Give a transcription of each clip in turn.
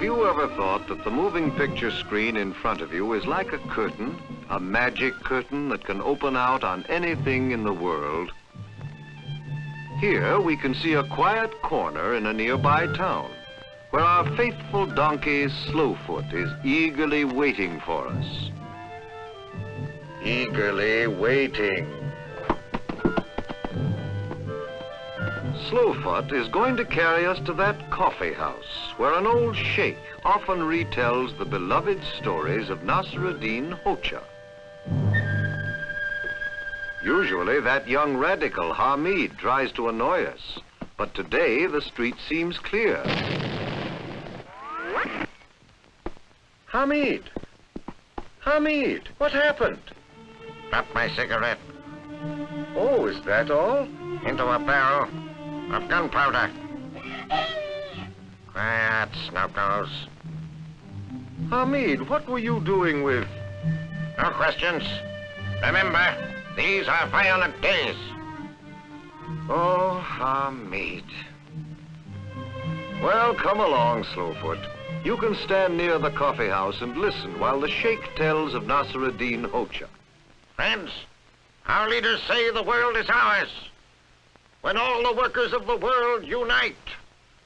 Have you ever thought that the moving picture screen in front of you is like a curtain, a magic curtain that can open out on anything in the world? Here we can see a quiet corner in a nearby town, where our faithful donkey Slowfoot is eagerly waiting for us. Eagerly waiting. Slowfoot is going to carry us to that coffee house where an old sheikh often retells the beloved stories of Nasr-ed-din Hodja. Usually that young radical Hamid tries to annoy us, but today the street seems clear. Hamid! Hamid, what happened? Dropped my cigarette. Oh, is that all? Into a barrel of gunpowder. Quiet, Snubnose. Hamid, what were you doing with... No questions. Remember, these are violent days. Oh, Hamid. Well, come along, Slowfoot. You can stand near the coffee house and listen while the sheikh tells of Nasr-ed-din Hodja. Friends, our leaders say the world is ours. When all the workers of the world unite,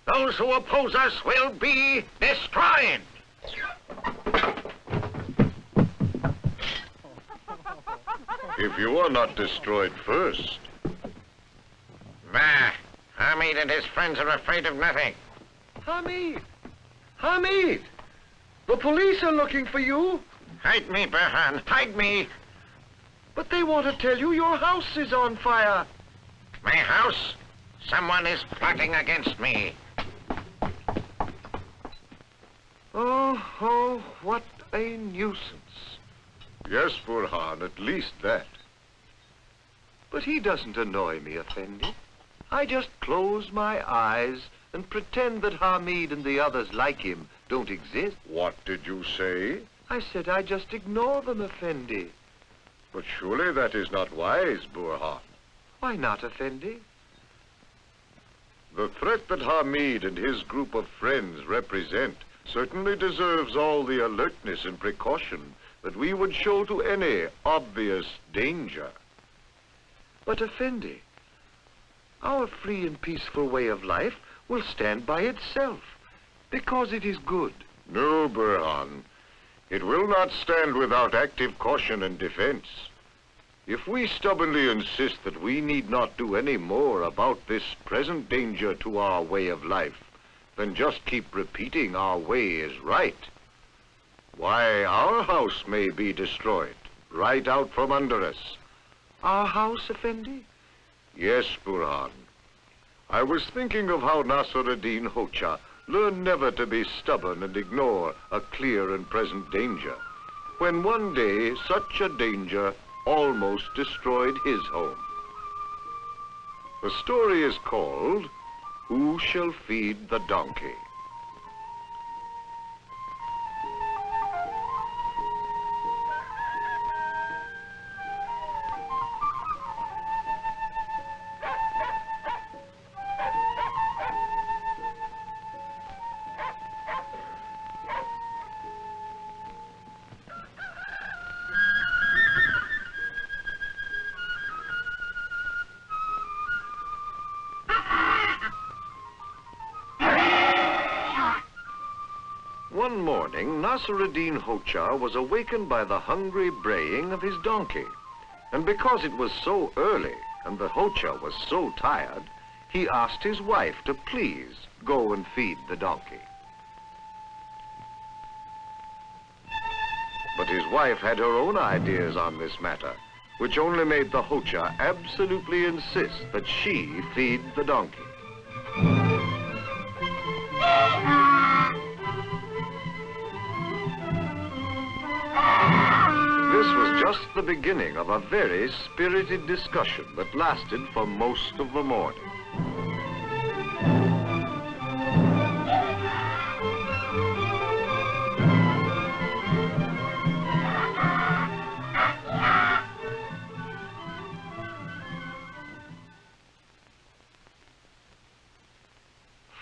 those who oppose us will be destroyed. If you are not destroyed first. Bah, Hamid and his friends are afraid of nothing. Hamid! Hamid! The police are looking for you. Hide me, Burhan, hide me. But they want to tell you your house is on fire. My house? Someone is plotting against me. Oh, what a nuisance. Yes, Burhan, at least that. But he doesn't annoy me, Effendi. I just close my eyes and pretend that Hamid and the others like him don't exist. What did you say? I said I just ignore them, Effendi. But surely that is not wise, Burhan. Why not, Effendi? The threat that Hamid and his group of friends represent certainly deserves all the alertness and precaution that we would show to any obvious danger. But, Effendi, our free and peaceful way of life will stand by itself, because it is good. No, Burhan. It will not stand without active caution and defense. If we stubbornly insist that we need not do any more about this present danger to our way of life, then just keep repeating our way is right, why, our house may be destroyed, right out from under us. Our house, Effendi? Yes, Burhan. I was thinking of how Nasr-ed-din Hodja learned never to be stubborn and ignore a clear and present danger, when one day such a danger almost destroyed his home. The story is called, Who Shall Feed the Donkey? One morning, Nasr-ed-din Hodja was awakened by the hungry braying of his donkey. And because it was so early and the Hodja was so tired, he asked his wife to please go and feed the donkey. But his wife had her own ideas on this matter, which only made the Hodja absolutely insist that she feed the donkey. This was just the beginning of a very spirited discussion that lasted for most of the morning.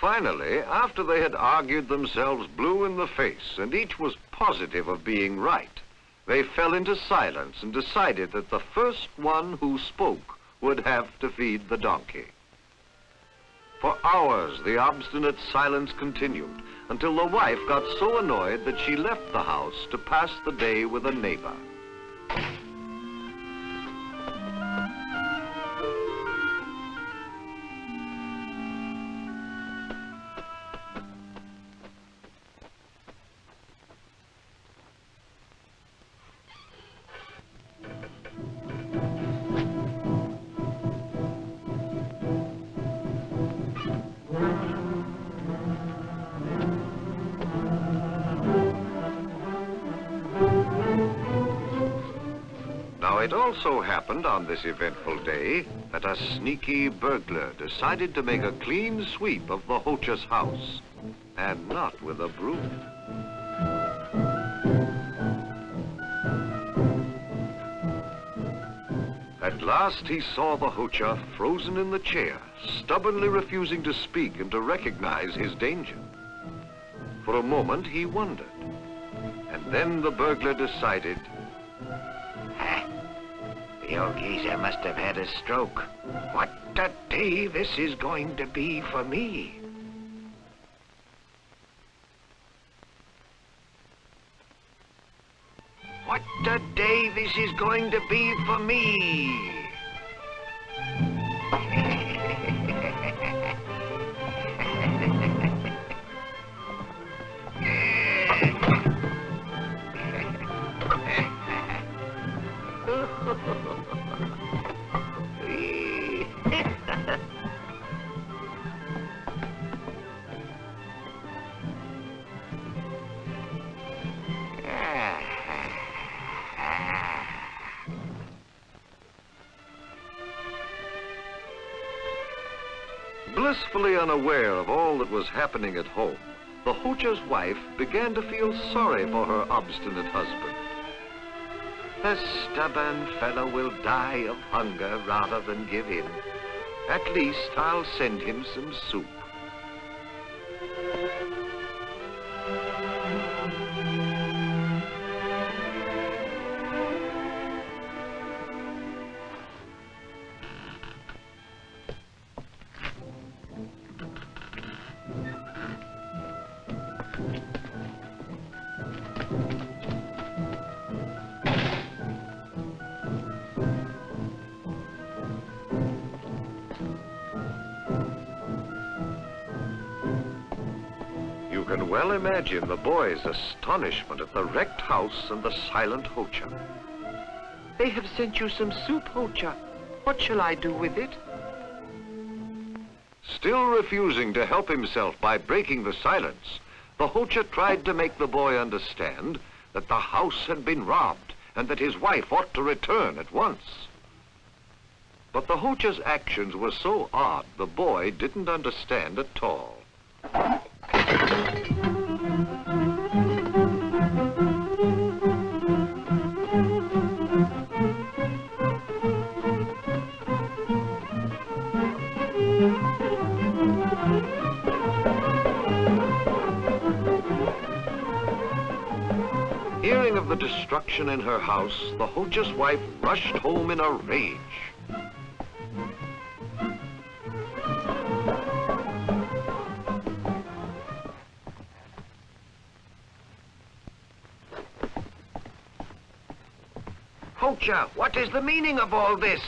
Finally, after they had argued themselves blue in the face and each was positive of being right, they fell into silence and decided that the first one who spoke would have to feed the donkey. For hours, the obstinate silence continued until the wife got so annoyed that she left the house to pass the day with a neighbor. It also happened on this eventful day that a sneaky burglar decided to make a clean sweep of the Hodja's house, and not with a broom. At last he saw the Hodja frozen in the chair, stubbornly refusing to speak and to recognize his danger. For a moment he wondered, and then the burglar decided, the old geezer must have had a stroke. What a day this is going to be for me. What a day this is going to be for me. Blissfully unaware of all that was happening at home, the Hodja's wife began to feel sorry for her obstinate husband. The stubborn fellow will die of hunger rather than give in. At least I'll send him some soup. You can well imagine the boys' astonishment at the wrecked house and the silent Hodja. They have sent you some soup, Hodja. What shall I do with it? Still refusing to help himself by breaking the silence, the Hodja tried to make the boy understand that the house had been robbed and that his wife ought to return at once. But the Hodja's actions were so odd, the boy didn't understand at all. Hearing of the destruction in her house, the Hodja's wife rushed home in a rage. Hodja, what is the meaning of all this?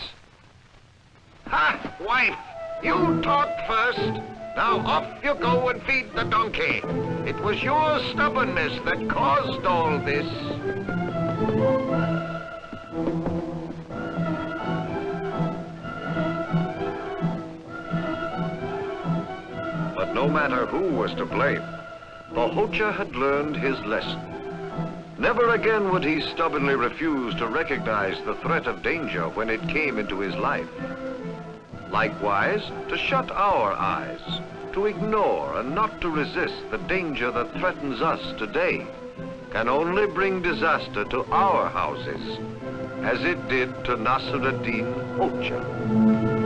Ha, wife, you talked first. Now off you go and feed the donkey. It was your stubbornness that caused all this. But no matter who was to blame, the Hodja had learned his lesson. Never again would he stubbornly refuse to recognize the threat of danger when it came into his life. Likewise, to shut our eyes, to ignore and not to resist the danger that threatens us today, can only bring disaster to our houses, as it did to Nasr-ed-din Hodja.